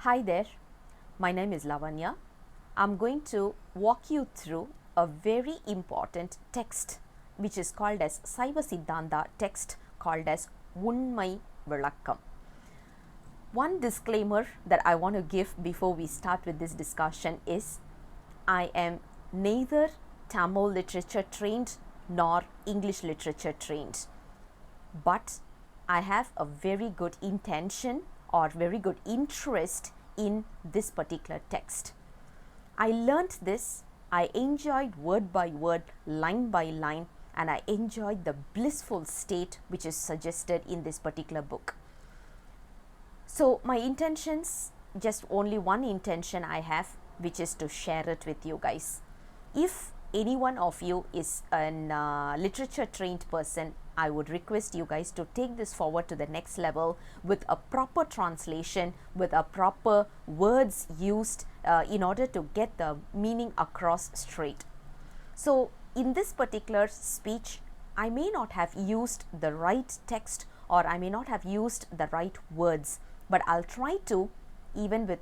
Hi there, my name is Lavanya. I'm going to walk you through a very important text which is called as Saiva Siddhantha text called as Unmai vilakkam. One disclaimer that I want to give before we start with this discussion is I am neither Tamil literature trained nor English literature trained, but I have a very good intention or very good interest in this particular text. I learnt this, I enjoyed word by word, line by line, and I enjoyed the blissful state which is suggested in this particular book. So my intentions, just only one intention I have, which is to share it with you guys. If any one of you is a literature trained person, I would request you guys to take this forward to the next level with a proper translation, with a proper words used in order to get the meaning across straight. So in this particular speech, I may not have used the right text or I may not have used the right words, but I'll try to, even with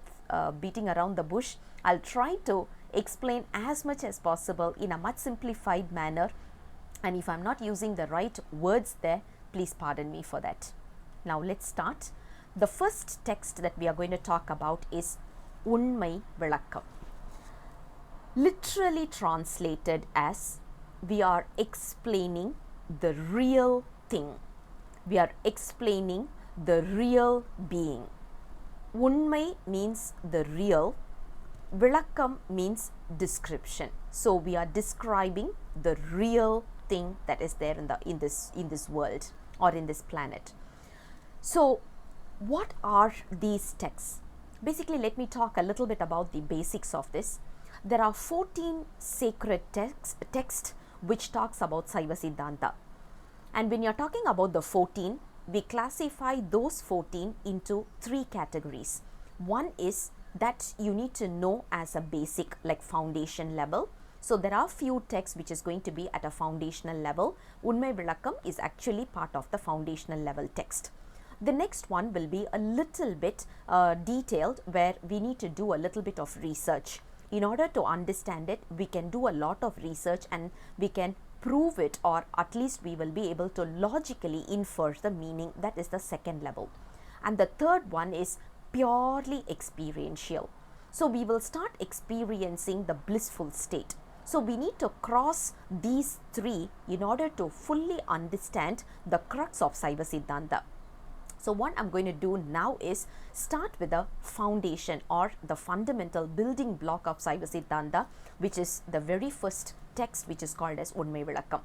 beating around the bush, I'll try to explain as much as possible in a much simplified manner, and if I'm not using the right words there, please pardon me for that. Now let's start. The first text that we are going to talk about is Unmai vilakkam. Literally translated as we are explaining the real thing. We are explaining the real being. Unmai means the real. Vilakkam means description. So we are describing the real thing that is there in this world or in this planet. So what are these texts? Basically, let me talk a little bit about the basics of this. There are 14 sacred texts which talks about Saiva Siddhantha. And when you're talking about the 14, we classify those 14 into 3 categories. One is that you need to know as a basic, like foundation level. So there are few texts which is going to be at a foundational level. Unmai vilakkam is actually part of the foundational level text. The next one will be a little bit detailed, where we need to do a little bit of research. In order to understand it, we can do a lot of research and we can prove it, or at least we will be able to logically infer the meaning. That is the second level. And the third one is purely experiential. So we will start experiencing the blissful state. So we need to cross these 3 in order to fully understand the crux of Saiva Siddhantha. So what I'm going to do now is start with the foundation or the fundamental building block of Saiva Siddhantha, which is the very first text, which is called as Unmai vilakkam.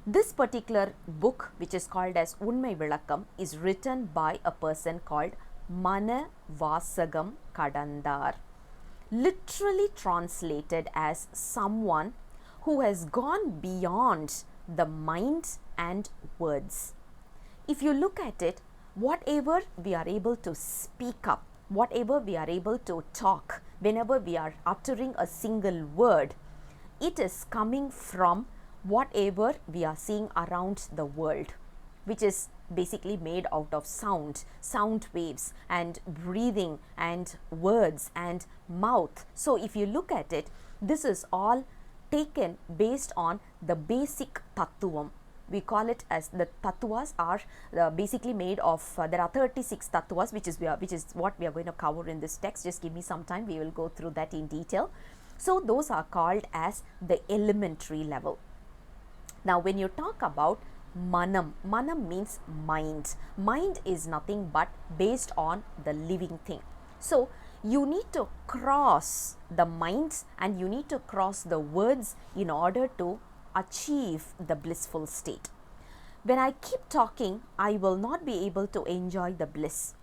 This particular book, which is called as Unmai vilakkam, is written by a person called Mana Vasagam Kadandar, literally translated as someone who has gone beyond the mind and words. If you look at it, whatever we are able to speak up, whatever we are able to talk, whenever we are uttering a single word, it is coming from whatever we are seeing around the world, which is basically made out of sound waves and breathing and words and mouth. So if you look at it, this is all taken based on the basic tattvam. We call it as the tattvas are basically made of, there are 36 tattvas, which is what we are going to cover in this text. Just give me some time, we will go through that in detail. So those are called as the elementary level. Now when you talk about manam means mind. Mind is nothing but based on the living thing. So you need to cross the minds and you need to cross the words in order to achieve the blissful state. When I keep talking, I will not be able to enjoy the bliss.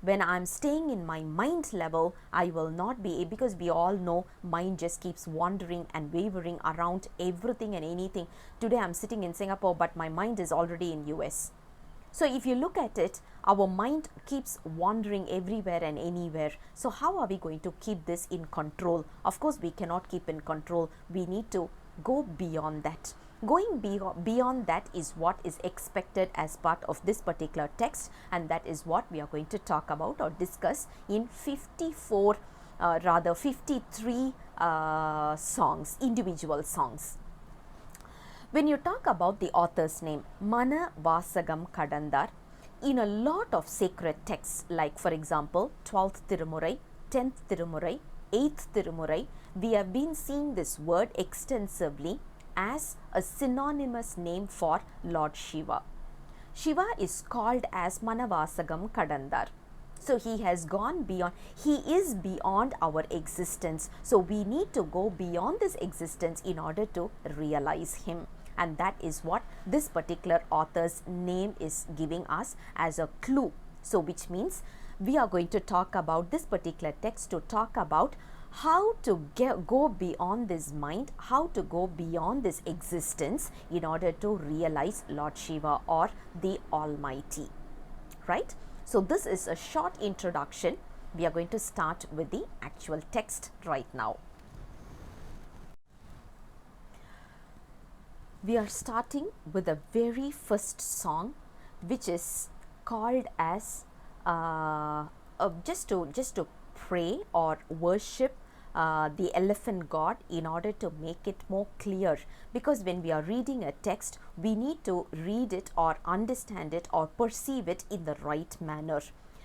When I'm staying in my mind level, I will not be, because we all know mind just keeps wandering and wavering around everything and anything. Today I'm sitting in Singapore, but my mind is already in US. So if you look at it, our mind keeps wandering everywhere and anywhere. So how are we going to keep this in control? Of course, we cannot keep in control. We need to go beyond that. Going beyond that is what is expected as part of this particular text, and that is what we are going to talk about or discuss in 53 songs, individual songs. When you talk about the author's name, Mana Vasagam Kadandar, in a lot of sacred texts, like for example 12th Tirumurai, 10th Tirumurai, 8th Tirumurai, we have been seeing this word extensively as a synonymous name for Lord Shiva. Shiva is called as Manavasagam Kadandar. So he has gone beyond, he is beyond our existence. So we need to go beyond this existence in order to realize him. And that is what this particular author's name is giving us as a clue. So which means we are going to talk about this particular text to talk about how to go beyond this mind, how to go beyond this existence in order to realize Lord Shiva or the Almighty, right? So this is a short introduction. We are going to start with the actual text right now. We are starting with the very first song, which is called as just to pray or worship the elephant god in order to make it more clear, because when we are reading a text, we need to read it or understand it or perceive it in the right manner.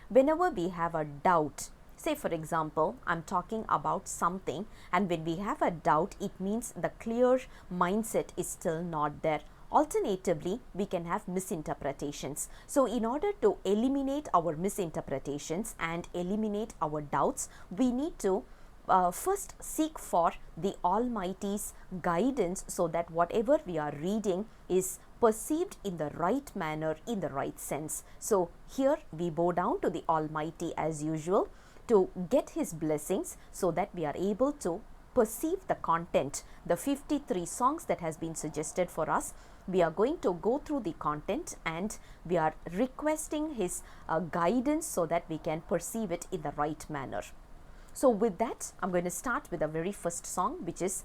Whenever we have a doubt, say for example, I'm talking about something, and when we have a doubt, it means the clear mindset is still not there. Alternatively, we can have misinterpretations. So in order to eliminate our misinterpretations and eliminate our doubts, we need to first seek for the Almighty's guidance, so that whatever we are reading is perceived in the right manner, in the right sense. So here we bow down to the Almighty as usual to get his blessings, so that we are able to perceive the content, the 53 songs that has been suggested for us. We are going to go through the content and we are requesting his guidance so that we can perceive it in the right manner. So with that, I'm going to start with the very first song, which is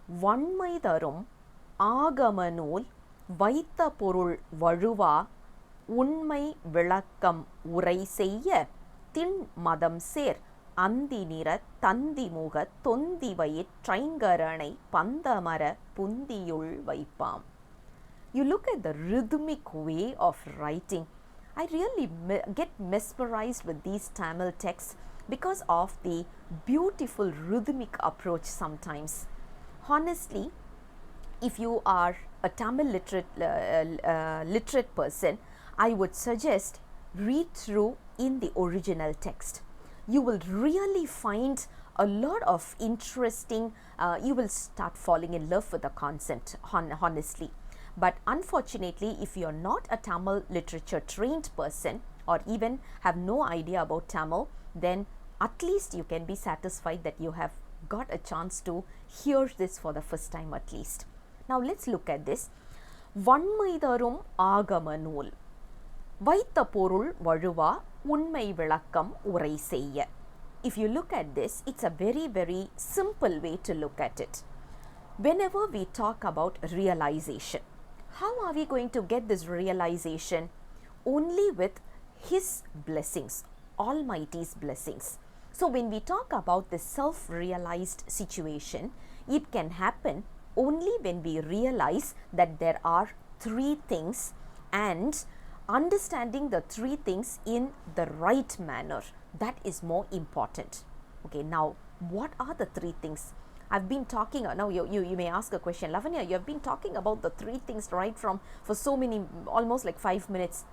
Vanmai tharum aagama nool vaitha porul valuva Unmai vilakkam urai seiya tin madam ser andi nira tandi muga tondi vayit traingaranai pandamara pundiyul vaipam. You look at the rhythmic way of writing. I really get mesmerized with these Tamil texts because of the beautiful rhythmic approach sometimes. Honestly, if you are a Tamil literate person, I would suggest read through in the original text. You will really find a lot of interesting, you will start falling in love with the concept, honestly. But unfortunately, if you are not a Tamil literature trained person or even have no idea about Tamil, then at least you can be satisfied that you have got a chance to hear this for the first time at least. Now let's look at this. Vanmai tharum aagama nool vaitha porul valuva Unmai vilakkam urai seiya. If you look at this, it's a very, very simple way to look at it. Whenever we talk about realization, how are we going to get this realization? Only with his blessings, Almighty's blessings. So when we talk about the self-realized situation, it can happen only when we realize that there are three things, and understanding the three things in the right manner, that is more important. Okay, now what are the three things? I've been talking, now you may ask a question, Lavanya, you have been talking about the three things right for so many, almost like 5 minutes.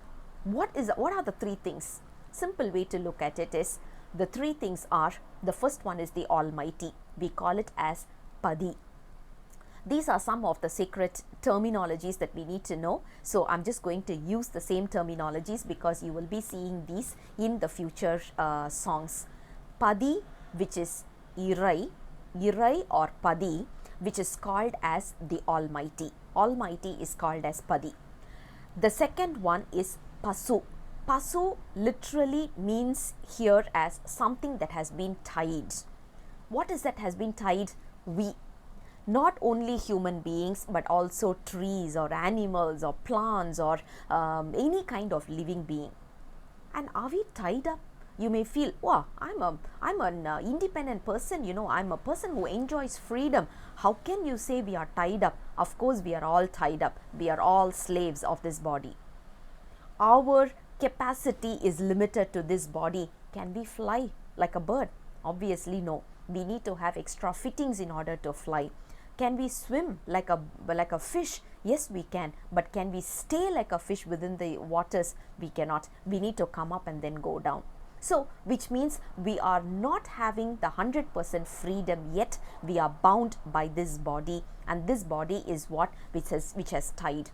What are the three things? Simple way to look at it is, the three things are, the first one is the Almighty. We call it as Padi. These are some of the sacred terminologies that we need to know. So I'm just going to use the same terminologies because you will be seeing these in the future songs. Padi, which is Irai or Padi, which is called as the Almighty. Almighty is called as Padi. The second one is Pasu. Pasu literally means here as something that has been tied. What is that has been tied? not only human beings but also trees or animals or plants or any kind of living being. And are we tied up? You may feel, wow, I'm an independent person, I'm a person who enjoys freedom. How can you say we are tied up? Of course, we are all tied up. We are all slaves of this body. Our capacity is limited to this body. Can we fly like a bird? Obviously, no. We need to have extra fittings in order to fly. Can we swim like a fish? Yes, we can. But can we stay like a fish within the waters? We cannot. We need to come up and then go down. So, which means we are not having the 100% freedom yet. We are bound by this body, and this body is which has tied.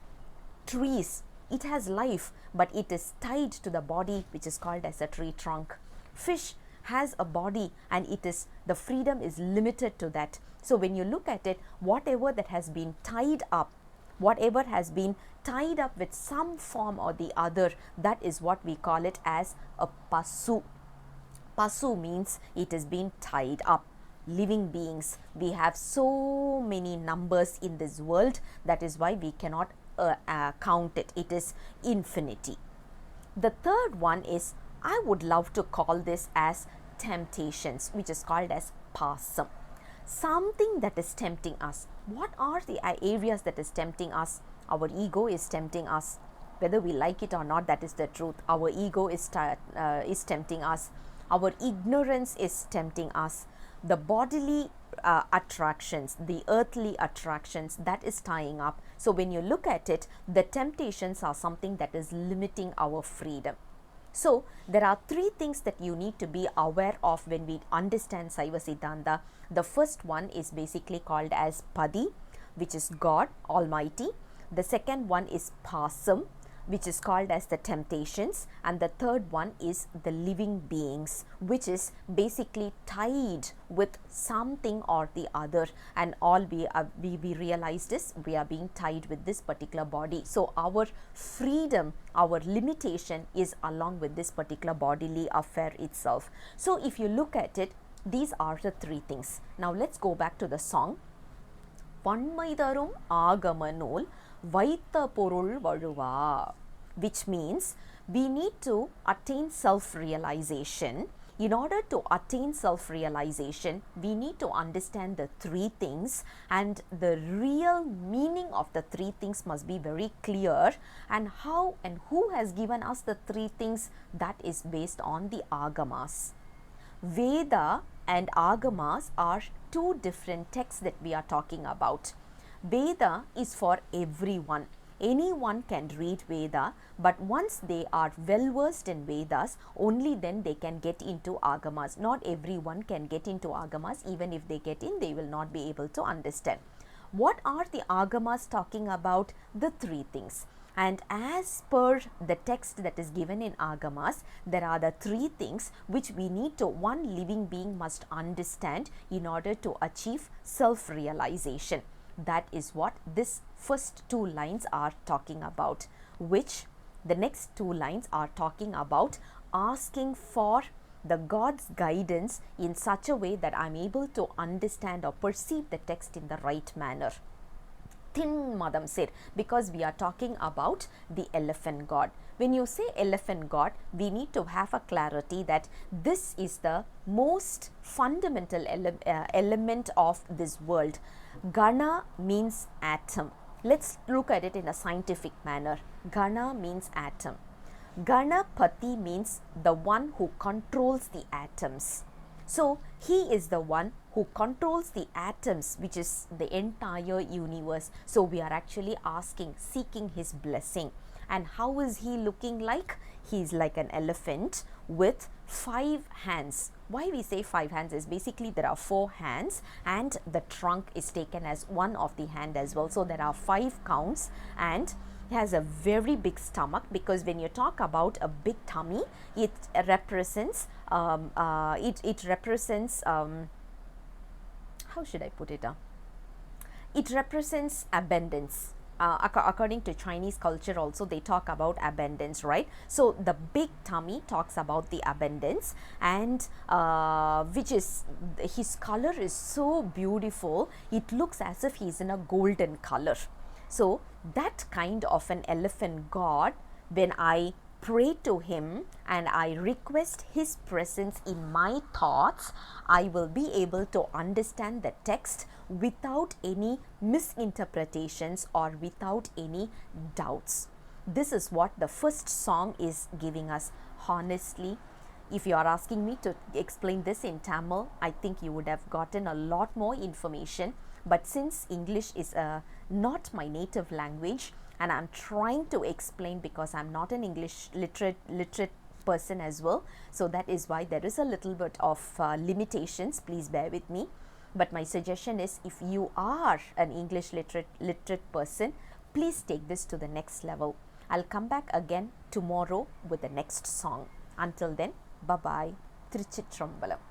Trees, it has life, but it is tied to the body which is called as a tree trunk. Fish has a body, and the freedom is limited to that. So when you look at it, whatever that has been tied up, whatever has been tied up with some form or the other, that is what we call it as a pasu. Pasu means it has been tied up. Living beings, we have so many numbers in this world, that is why we cannot count it. It is infinity. The third one is, I would love to call this as temptations, which is called as pasam. Something that is tempting us. What are the areas that is tempting us? Our ego is tempting us. Whether we like it or not, that is the truth. Our ego is tempting us. Our ignorance is tempting us. The bodily attractions, the earthly attractions, that is tying up. So when you look at it, the temptations are something that is limiting our freedom. So there are three things that you need to be aware of when we understand Saiva Siddhanta. The first one is basically called as Padi, which is God Almighty. The second one is Pasam, which is called as the temptations, and the third one is the living beings, which is basically tied with something or the other, and all we realized is we are being tied with this particular body. So our freedom, our limitation is along with this particular bodily affair itself. So if you look at it, these are the three things. Now let's go back to the song. Vanmai tharum aagama nool vaitha porul valuva, which means we need to attain self-realization. In order to attain self-realization, we need to understand the three things, and the real meaning of the three things must be very clear. And how and who has given us the three things, that is based on the agamas. Veda and agamas are two different texts that we are talking about. Veda is for everyone. Anyone can read Veda, but once they are well versed in Vedas, only then they can get into agamas. Not everyone can get into agamas. Even if they get in, they will not be able to understand. What are the agamas talking about? The three things. And as per the text that is given in agamas, there are the three things which we need to, one living being must understand in order to achieve self-realization. That is what this first two lines are talking about, which the next two lines are talking about asking for the God's guidance in such a way that I am able to understand or perceive the text in the right manner. Thin Madam said, because we are talking about the elephant god. When you say elephant god, we need to have a clarity that this is the most fundamental element of this world. Gana means atom. Let's look at it in a scientific manner. Gana means atom. Ganapati means the one who controls the atoms. So he is the one who controls the atoms, which is the entire universe. So we are actually asking, seeking his blessing. And how is he looking like? He is like an elephant with 5 hands. Why we say 5 hands is basically there are 4 hands and the trunk is taken as one of the hand as well. So there are 5 counts, and he has a very big stomach, because when you talk about a big tummy, it represents how should I put it? It represents abundance. according to Chinese culture also, they talk about abundance, right? So the big tummy talks about the abundance, and which is, his color is so beautiful, it looks as if he's in a golden color. So that kind of an elephant god, when I pray to him and I request his presence in my thoughts, I will be able to understand the text without any misinterpretations or without any doubts. This is what the first song is giving us. Honestly, if you are asking me to explain this in Tamil, I think you would have gotten a lot more information. But since English is not my native language, and I'm trying to explain because I'm not an English literate person as well, so that is why there is a little bit of limitations. Please bear with me. But my suggestion is, if you are an English literate person, please take this to the next level. I'll come back again tomorrow with the next song. Until then, bye bye. Tiruchitrambalam.